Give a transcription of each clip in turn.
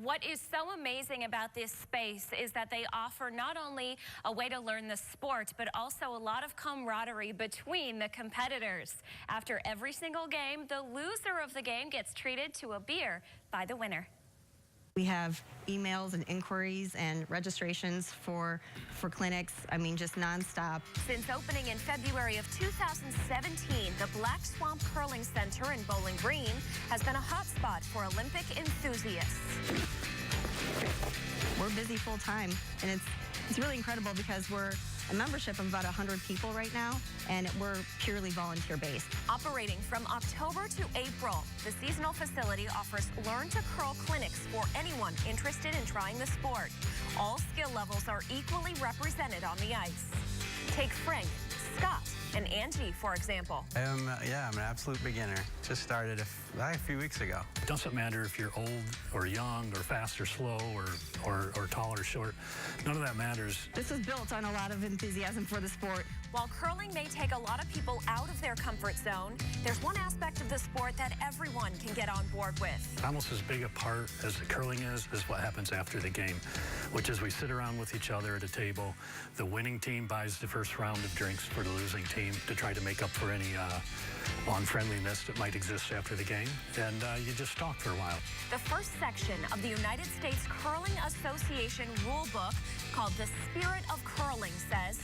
what is so amazing about this space is that they offer not only a way to learn the sport, but also a lot of camaraderie between the competitors. After every single game, the loser of the game gets treated to a beer by the winner. We have emails and inquiries and registrations for clinics, just nonstop. Since opening in February of 2017, the Black Swamp Curling Center in Bowling Green has been a hotspot for Olympic enthusiasts. We're busy full time, and it's really incredible because we're a membership of about 100 people right now, and we're purely volunteer-based. Operating from October to April, the seasonal facility offers Learn to Curl clinics for anyone interested in trying the sport. All skill levels are equally represented on the ice. Take Frank, Scott, and Angie, for example. I'm an absolute beginner. Just started a few weeks ago. It doesn't matter if you're old or young or fast or slow or tall or short. None of that matters. This is built on a lot of enthusiasm for the sport. While curling may take a lot of people out of their comfort zone, there's one aspect of the sport that everyone can get on board with. Almost as big a part as the curling is what happens after the game, which is we sit around with each other at a table. The winning team buys the first round of drinks for the losing team to try to make up for any unfriendliness that might exist after the game, and you just talk for a while. The first section of the United States Curling Association rule book, called The Spirit of Curling, says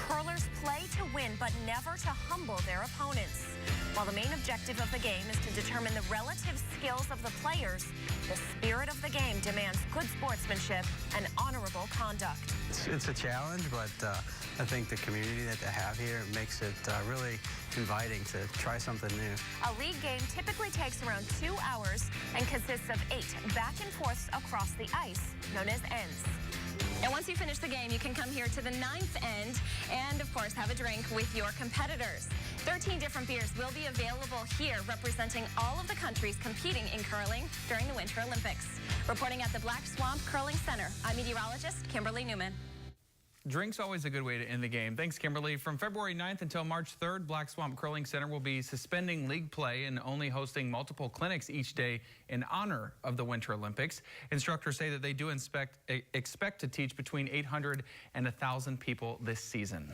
curlers play to win but never to humble their opponents. While the main objective of the game is to determine the relative skills of the players, the spirit of the game demands good sportsmanship and honorable conduct. It's a challenge, but I think the community that they have here makes it really inviting to try something new. A league game typically takes around 2 hours and consists of 8 back and forths across the ice, known as ends. And once you finish the game, you can come here to the 9th end and, of course, have a drink with your competitors. 13 different beers will be available here, representing all of the countries competing in curling during the Winter Olympics. Reporting at the Black Swamp Curling Center, I'm meteorologist Kimberly Newman. Drink's always a good way to end the game. Thanks, Kimberly. From February 9th until March 3rd, Black Swamp Curling Center will be suspending league play and only hosting multiple clinics each day in honor of the Winter Olympics. Instructors say that they do expect to teach between 800 and 1,000 people this season.